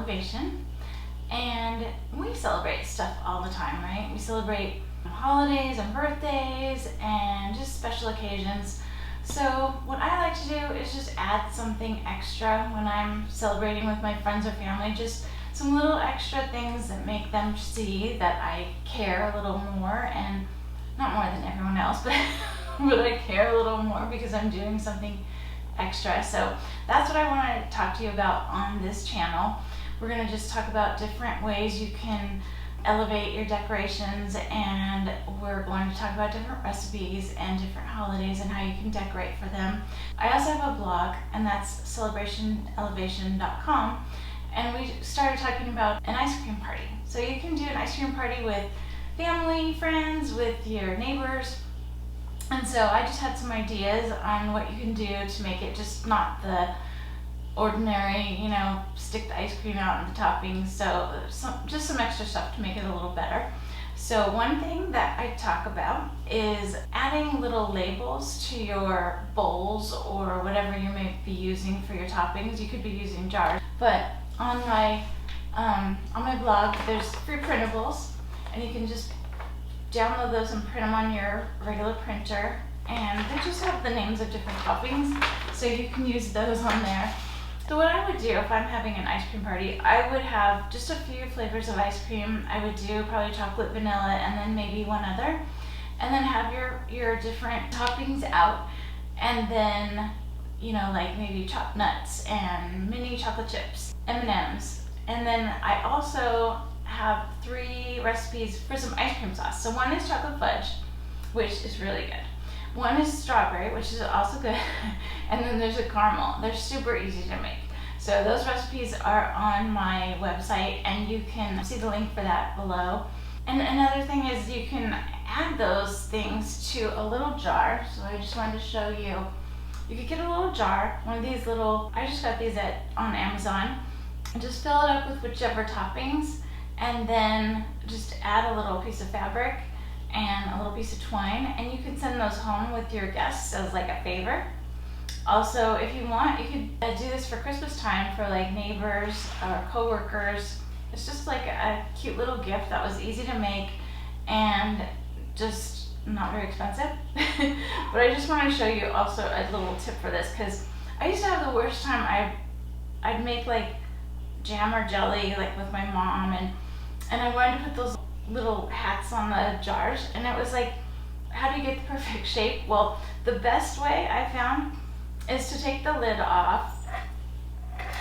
elevation, and we celebrate stuff all the time, right? We celebrate holidays and birthdays and just special occasions. So what I like to do is just add something extra when I'm celebrating with my friends or family, just some little extra things that make them see that I care a little more, and not more than everyone else, but but I care a little more because I'm doing something extra. So that's what I want to talk to you about on this channel. We're going to just talk about different ways you can elevate your decorations, and we're going to talk about different recipes and different holidays and how you can decorate for them. I also have a blog, and that's celebrationelevation.com, and we started talking about an ice cream party. So you can do an ice cream party with family, friends, with your neighbors. And so I just had some ideas on what you can do to make it just not the ordinary, you know, stick the ice cream out and the toppings. So just some extra stuff to make it a little better. So one thing that I talk about is adding little labels to your bowls or whatever you may be using for your toppings. You could be using jars, but on my blog there's free printables, and you can just download those and print them on your regular printer, and they just have the names of different toppings, so you can use those on there. So what I would do if I'm having an ice cream party, I would have just a few flavors of ice cream. I would do probably chocolate, vanilla, and then maybe one other, and then have your different toppings out, and then, you know, like maybe chopped nuts and mini chocolate chips, M&Ms, and then I also have 3 recipes for some ice cream sauce. So one is chocolate fudge, which is really good. One is strawberry, which is also good, and then there's a caramel. They're super easy to make. So those recipes are on my website, and you can see the link for that below. And another thing is you can add those things to a little jar. So I just wanted to show you. You could get a little jar, one of these little, I just got these on Amazon, and just fill it up with whichever toppings, and then just add a little piece of fabric and a little piece of twine, and you can send those home with your guests as like a favor. Also, if you want, you could do this for Christmas time for like neighbors or co-workers. It's just like a cute little gift that was easy to make and just not very expensive. But I just want to show you also a little tip for this, because I used to have the worst time. I'd make like jam or jelly like with my mom, and I wanted to put those little hats on the jars, and it was like, how do you get the perfect shape? Well, the best way I found is to take the lid off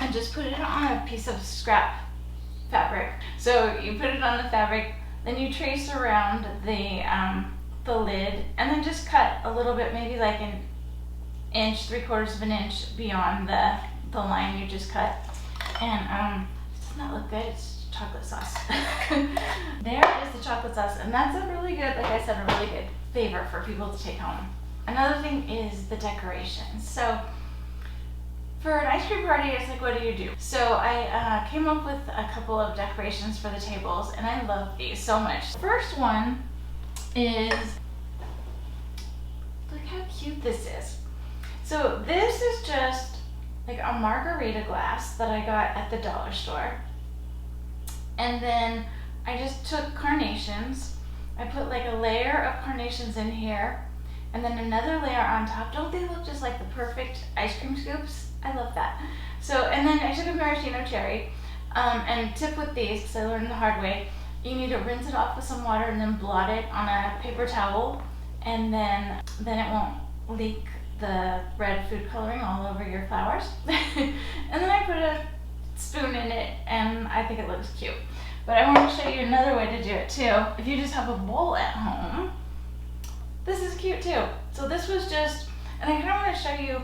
and just put it on a piece of scrap fabric. So you put it on the fabric, then you trace around the lid, and then just cut a little bit, maybe like an inch, 3/4 of an inch beyond the line you just cut. And doesn't that look good? It's chocolate sauce. There is the chocolate sauce, and that's a really good, like I said, a really good favor for people to take home. Another thing is the decorations. So for an ice cream party, it's like, what do you do? So I came up with a couple of decorations for the tables, and I love these so much. First one is, look how cute this is. So this is just like a margarita glass that I got at the dollar store. And then I just took carnations. I put like a layer of carnations in here, and then another layer on top. Don't they look just like the perfect ice cream scoops? I love that. So, and then I took a maraschino cherry, and tip with these, because I learned the hard way, you need to rinse it off with some water and then blot it on a paper towel, and then it won't leak the red food coloring all over your flowers. And then I put a spoon in it, and I think it looks cute. But I want to show you another way to do it too. If you just have a bowl at home, this is cute too. So this was just, and I kind of want to show you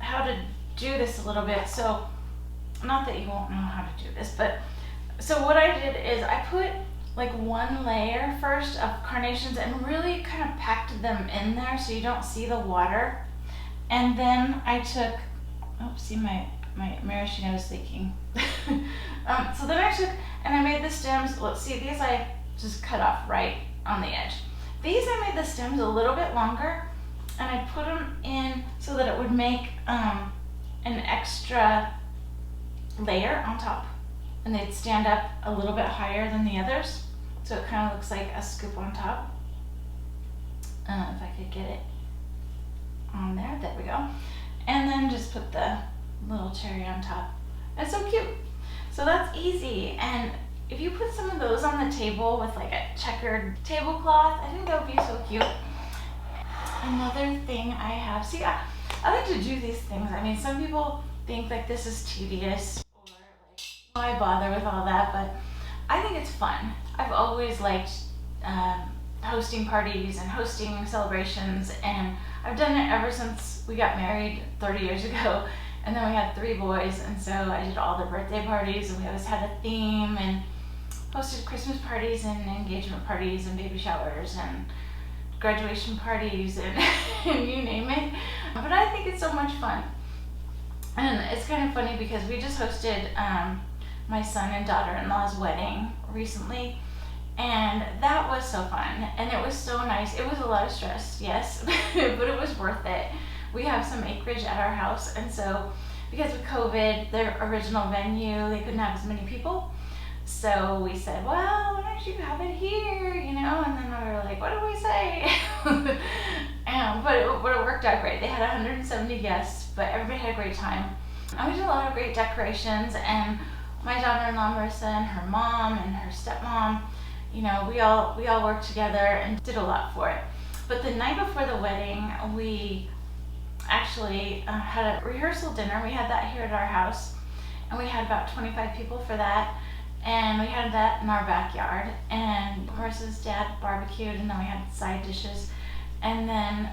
how to do this a little bit. So, not that you won't know how to do this, but so what I did is I put like one layer first of carnations and really kind of packed them in there so you don't see the water. And then I took, oops, see my maraschino is leaking. So then I took and I made the stems. Let's see, these I just cut off right on the edge. These I made the stems a little bit longer, and I put them in so that it would make an extra layer on top and they'd stand up a little bit higher than the others. So it kind of looks like a scoop on top. If I could get it on there, there we go. And then just put the little cherry on top. That's so cute. So that's easy. And if you put some of those on the table with like a checkered tablecloth, I think that would be so cute. Another thing I have, see, I like to do these things. I mean, some people think like this is tedious or like, why bother with all that, but I think it's fun. I've always liked hosting parties and hosting celebrations, and I've done it ever since we got married 30 years ago. And then we had 3 boys, and so I did all the birthday parties, and we always had a theme, and hosted Christmas parties and engagement parties and baby showers and graduation parties and, and you name it. But I think it's so much fun. And it's kind of funny because we just hosted my son and daughter-in-law's wedding recently, and that was so fun, and it was so nice. It was a lot of stress, yes, but it was worth it. We have some acreage at our house, and so because of COVID, their original venue, they couldn't have as many people. So we said, well, why don't you have it here, you know? And then we were like, what do we say? But it worked out great. They had 170 guests, but everybody had a great time. And we did a lot of great decorations, and my daughter-in-law Marissa and her mom and her stepmom, you know, we all worked together and did a lot for it. But the night before the wedding, we actually had a rehearsal dinner. We had that here at our house, and we had about 25 people for that, and we had that in our backyard, and Marissa's dad barbecued, and then we had side dishes, and then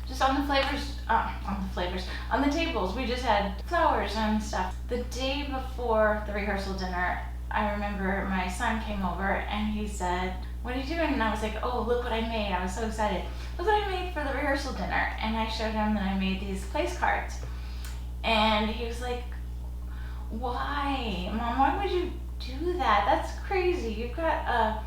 just on the tables we just had flowers and stuff. The day before the rehearsal dinner, I remember my son came over and he said, what are you doing? And I was like, oh, look what I made. I was so excited. Look what I made for the rehearsal dinner. And I showed him that I made these place cards. And he was like, why? Mom, why would you do that? That's crazy. You've got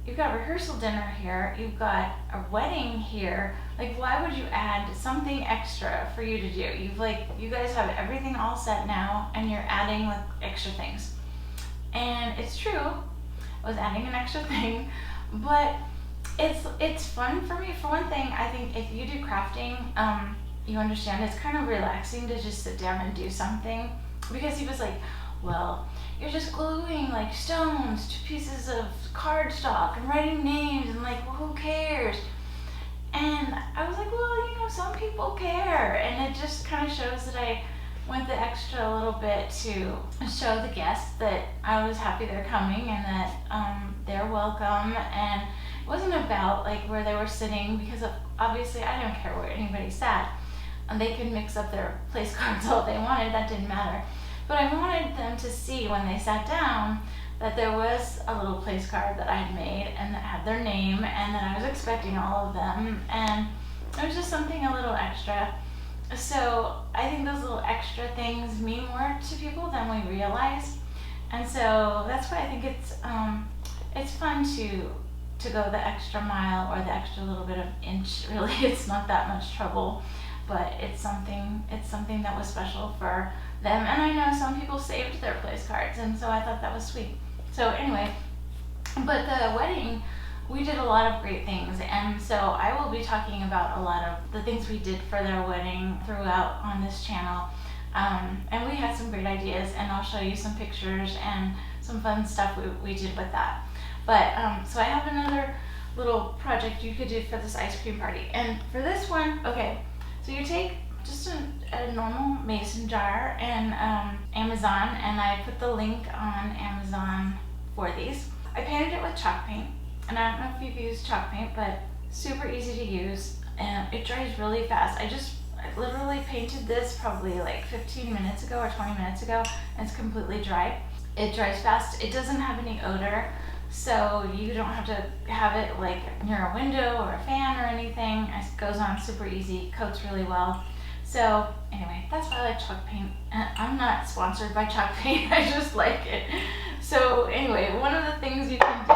rehearsal dinner here. You've got a wedding here. Like, why would you add something extra for you to do? You guys have everything all set now, and you're adding like extra things. And it's true, I was adding an extra thing, but it's fun for me. For one thing, I think if you do crafting, you understand it's kind of relaxing to just sit down and do something. Because he was like, well, you're just gluing like stones to pieces of cardstock and writing names, and like, well, who cares? And I was like, well, you know, some people care, and it just kind of shows that I went the extra a little bit to show the guests that I was happy they're coming and that they're welcome. And it wasn't about like where they were sitting, because obviously I don't care where anybody sat. And they could mix up their place cards all they wanted, that didn't matter. But I wanted them to see when they sat down that there was a little place card that I had made and that had their name, and that I was expecting all of them, and it was just something a little extra. So I think those little extra things mean more to people than we realize, and so that's why I think it's fun to go the extra mile, or the extra little bit of inch. Really, it's not that much trouble, but it's something that was special for them. And I know some people saved their place cards, and so I thought that was sweet. So anyway, but the wedding, we did a lot of great things, and so I will be talking about a lot of the things we did for their wedding throughout on this channel. And we had some great ideas, and I'll show you some pictures and some fun stuff we did with that. But so I have another little project you could do for this ice cream party. And for this one, okay, so you take just a normal mason jar and Amazon, and I put the link on Amazon for these. I painted it with chalk paint, and I don't know if you've used chalk paint, but super easy to use, and it dries really fast. I literally painted this probably like 15 minutes ago or 20 minutes ago, and it's completely dry. It dries fast. It doesn't have any odor, so you don't have to have it like near a window or a fan or anything. It goes on super easy, coats really well. So anyway, that's why I like chalk paint. I'm not sponsored by chalk paint, I just like it. So anyway, one of the things you can do,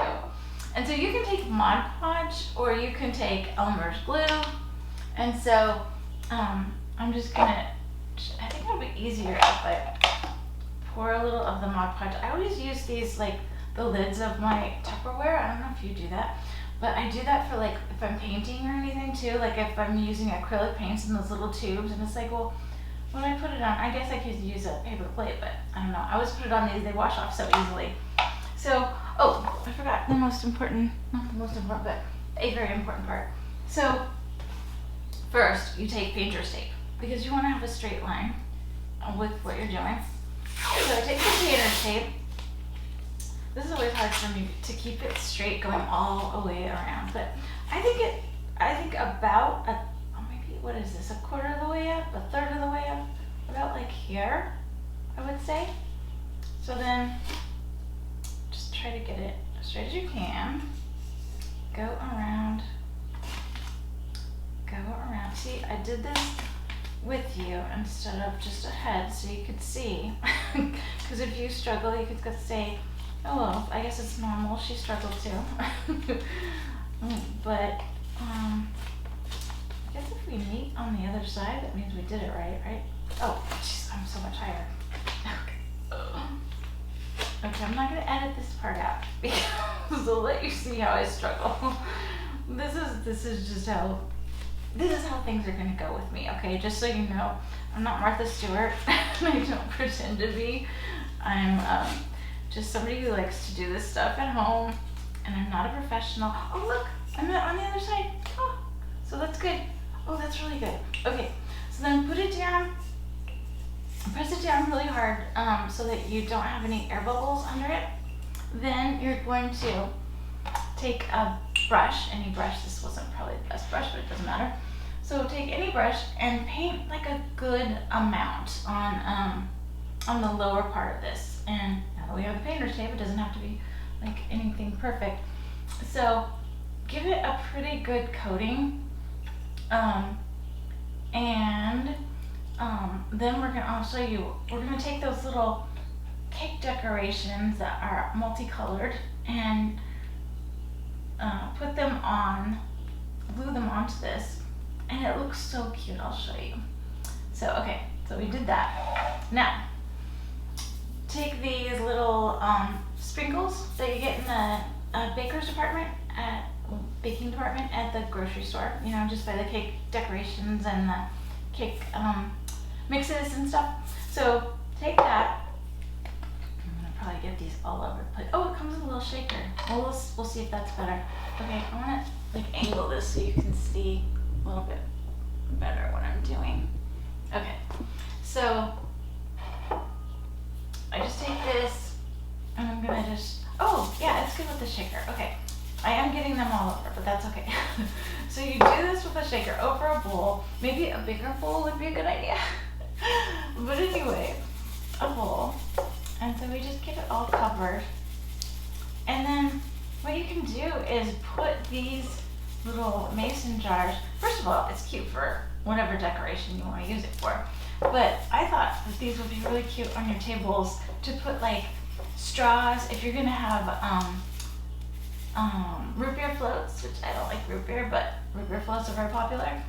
and so you can take Mod Podge or you can take Elmer's glue. And so I'm just gonna, I think it'll be easier if I pour a little of the Mod Podge. I always use these like the lids of my Tupperware. I don't know if you do that, but I do that for like if I'm painting or anything too. Like if I'm using acrylic paints in those little tubes, and it's like, well, when I put it on, I guess I could use a paper plate, but I don't know. I always put it on these. They wash off so easily. So, oh, I forgot the most important, not the most important, but a very important part. So first, you take painter's tape because you want to have a straight line with what you're doing. So I take the painter's tape. This is always hard for me to keep it straight going all the way around, but I think about maybe, what is this, a quarter of the way up, a third of the way up, about like here, I would say. So then just try to get it as straight as you can. Go around. See, I did this with you instead of just ahead so you could see. Because if you struggle, you could say, oh well, I guess it's normal, she struggled too. But I guess if we meet on the other side, that means we did it right? Oh, jeez, I'm so much higher. Okay, I'm not gonna edit this part out because I'll let you see how I struggle. This is how things are gonna go with me, okay? Just so you know, I'm not Martha Stewart. I don't pretend to be. I'm just somebody who likes to do this stuff at home, and I'm not a professional. Oh look, I'm on the other side. Oh, so that's good. Oh, that's really good. Okay, so then put it down, press it down really hard so that you don't have any air bubbles under it. Then you're going to take a brush, any brush. This wasn't probably the best brush, but it doesn't matter. So take any brush and paint like a good amount on the lower part of this. And now that we have the painter's tape, it doesn't have to be like anything perfect. So give it a pretty good coating. Then I'll show you, we're gonna take those little cake decorations that are multicolored and put them on, glue them onto this, and it looks so cute. I'll show you. So, okay, so we did that. Now, take these little sprinkles that you get in the baker's department baking department at the grocery store, you know, just by the cake decorations and the cake mixes and stuff. So take that. I'm gonna probably get these all over the place. Oh, it comes with a little shaker. Well, we'll see if that's better. Okay, I wanna like angle this so you can see a little bit better what I'm doing. Okay, so I just take this and I'm gonna just, oh yeah, it's good with the shaker. Okay, I am getting them all over, but that's okay. So you do this with a shaker over a bowl. Maybe a bigger bowl would be a good idea. But anyway, a bowl. And so we just get it all covered. And then what you can do is put these little mason jars. First of all, it's cute for whatever decoration you want to use it for. But I thought that these would be really cute on your tables to put like straws if you're gonna have root beer floats, which I don't like root beer, but root beer floats are very popular.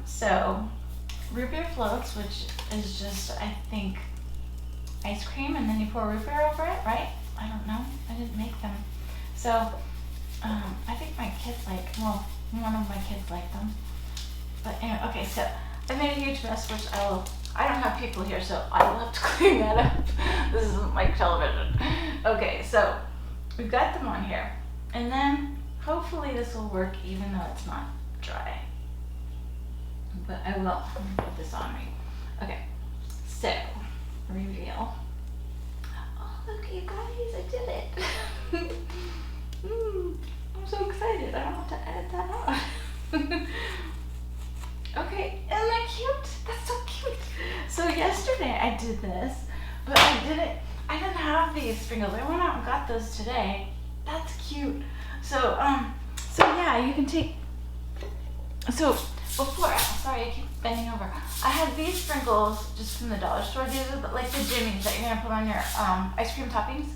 So root beer floats, which is just, I think, ice cream and then you pour root beer over it, right? I don't know, I didn't make them. So I think my kids one of my kids like them. But anyway, okay, so I made a huge mess, which I don't have people here, so I will have to clean that up. This isn't like television. Okay, so we've got them on here. And then hopefully this will work even though it's not dry. But I will put this on me. Okay, so reveal. Oh, look you guys, I did it. I'm so excited. I don't have to edit that out. Okay, isn't that cute? That's so cute. So yesterday I did this, but I didn't have these sprinkles. I went out and got those today. That's cute. So yeah, you can take, so before, sorry, I keep bending over. I had these sprinkles just from the dollar store. These are like the jimmies that you're gonna put on your ice cream toppings.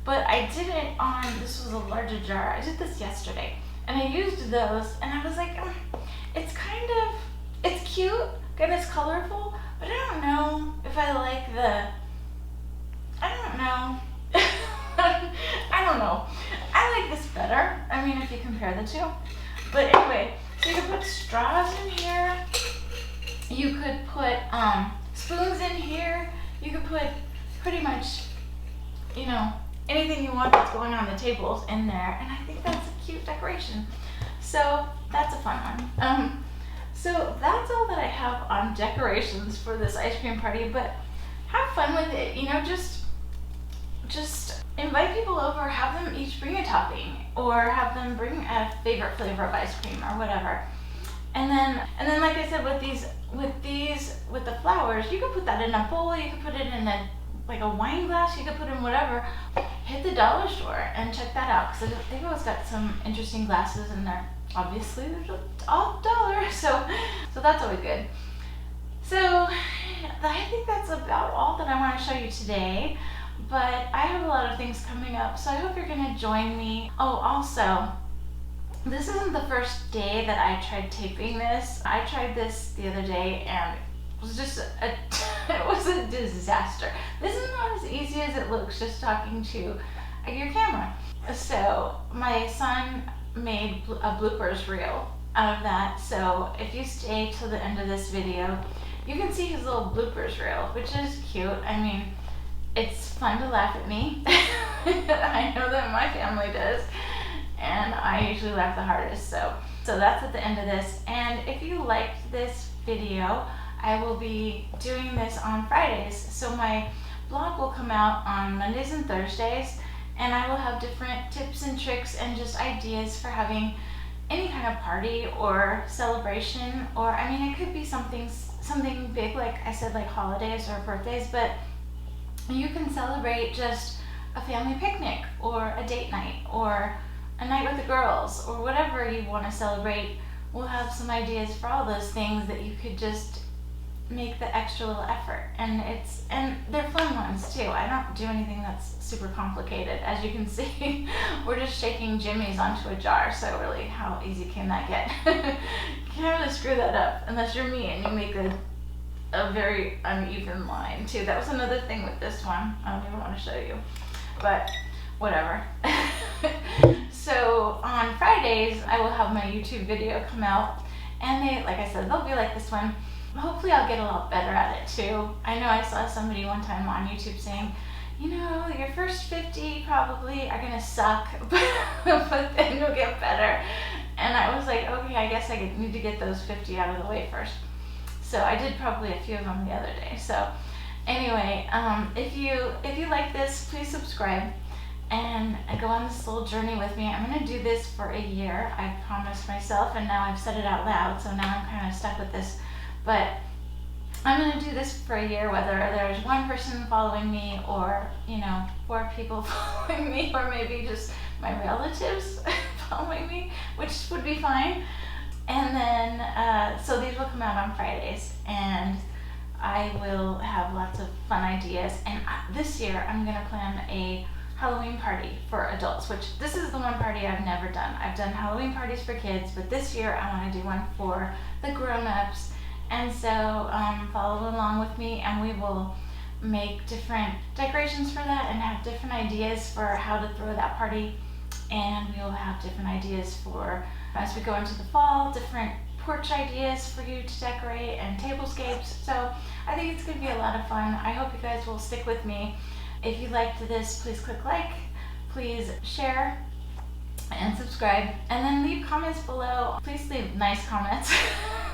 But I did it on, this was a larger jar. I did this yesterday. And I used those and I was like, it's cute and it's colorful, but I don't know if I like I don't know. I don't know. I like this better. I mean, if you compare the two. But anyway, so you could put straws in here. You could put spoons in here. You could put pretty much, you know, anything you want that's going on the tables in there. And I think that's a cute decoration. So that's a fun one. So that's all that I have on decorations for this ice cream party. But have fun with it. You know, just invite people over, have them each bring a topping, or have them bring a favorite flavor of ice cream or whatever. And then like I said, with the flowers, you could put that in a bowl, you could put it in a wine glass, you could put in whatever. Hit the dollar store and check that out, because they've always got some interesting glasses in there. Obviously, they're all $1, so that's always good. So I think that's about all that I want to show you today. But I have a lot of things coming up, so I hope you're going to join me. Oh, also, this isn't the first day that I tried taping this. I tried this the other day and it was just it was a disaster. This is not as easy as it looks just talking to your camera. So my son made a bloopers reel out of that. So if you stay till the end of this video, you can see his little bloopers reel, which is cute. I mean, it's fun to laugh at me. I know that my family does, and I usually laugh the hardest. So that's at the end of this. And if you liked this video, I will be doing this on Fridays. So my blog will come out on Mondays and Thursdays, and I will have different tips and tricks and just ideas for having any kind of party or celebration. Or I mean, it could be something big, like I said, like holidays or birthdays, but you can celebrate just a family picnic or a date night or a night with the girls or whatever you want to celebrate. We'll have some ideas for all those things that you could just make the extra little effort. And they're fun ones too. I don't do anything that's super complicated. As you can see, we're just shaking jimmies onto a jar. So really, how easy can that get? You can't really screw that up unless you're me and you make a very uneven line too. That was another thing with this one. I don't even want to show you, but whatever. So on Fridays, I will have my YouTube video come out, and like I said, they'll be like this one. Hopefully I'll get a lot better at it too. I know I saw somebody one time on YouTube saying, you know, your first 50 probably are gonna suck, but then you'll get better. And I was like, okay, I guess I need to get those 50 out of the way first. So I did probably a few of them the other day. So anyway, if you like this, please subscribe and go on this little journey with me. I'm gonna do this for a year. I promised myself, and now I've said it out loud, so now I'm kind of stuck with this. But I'm gonna do this for a year, whether there's one person following me or, 4 people following me, or maybe just my relatives following me, which would be fine. And then, so these will come out on Fridays, and I will have lots of fun ideas. And this year, I'm gonna plan a Halloween party for adults, which this is the one party I've never done. I've done Halloween parties for kids, but this year I wanna do one for the grown-ups. And so follow along with me, and we will make different decorations for that and have different ideas for how to throw that party. And we will have different ideas for, as we go into the fall, different porch ideas for you to decorate and tablescapes. So I think it's going to be a lot of fun. I hope you guys will stick with me. If you liked this, please click like, please share and subscribe, and then leave comments below. Please leave nice comments.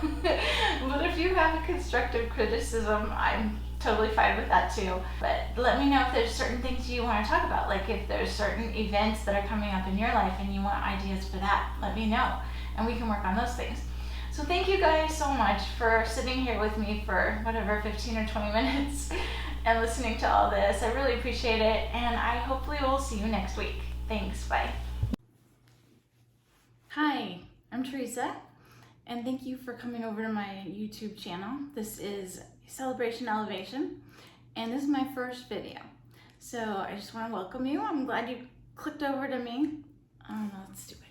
But if you have a constructive criticism, I'm totally fine with that too. But let me know if there's certain things you want to talk about, like if there's certain events that are coming up in your life and you want ideas for that, let me know and we can work on those things. So thank you guys so much for sitting here with me for whatever 15 or 20 minutes and listening to all this. I really appreciate it, and I hopefully will see you next week. Thanks, bye. Hi, I'm Teresa, and thank you for coming over to my YouTube channel. This is Celebration Elevation, and this is my first video. So I just want to welcome you. I'm glad you clicked over to me. Oh no, that's stupid.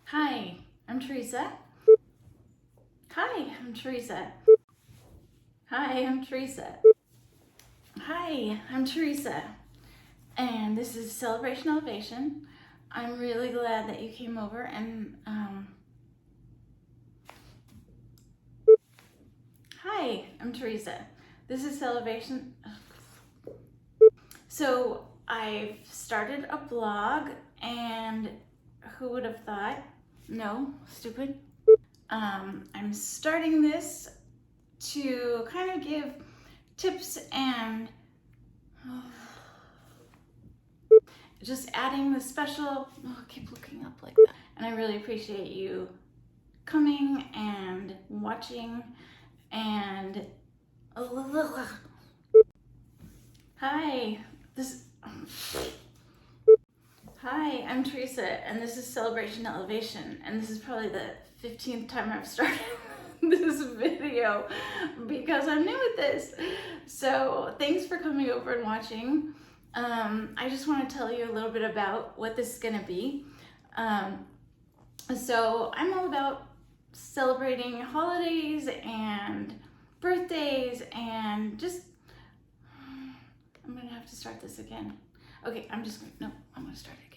Hi, I'm Teresa. Hi, I'm Teresa. Hi, I'm Teresa. Hi, I'm Teresa. And this is Celebration Elevation. I'm really glad that you came over and hi, I'm Teresa. This is Celebration. So I've started a blog, and who would have thought? No, stupid. I'm starting this to kind of give tips and just adding the special, I keep looking up like that. And I really appreciate you coming and watching and hi, hi, I'm Teresa, and this is Celebration Elevation, and this is probably the 15th time I've started this video because I'm new at this. So thanks for coming over and watching. I just want to tell you a little bit about what this is going to be. So I'm all about celebrating holidays and birthdays and just, I'm going to have to start this again. Okay, I'm going to start it.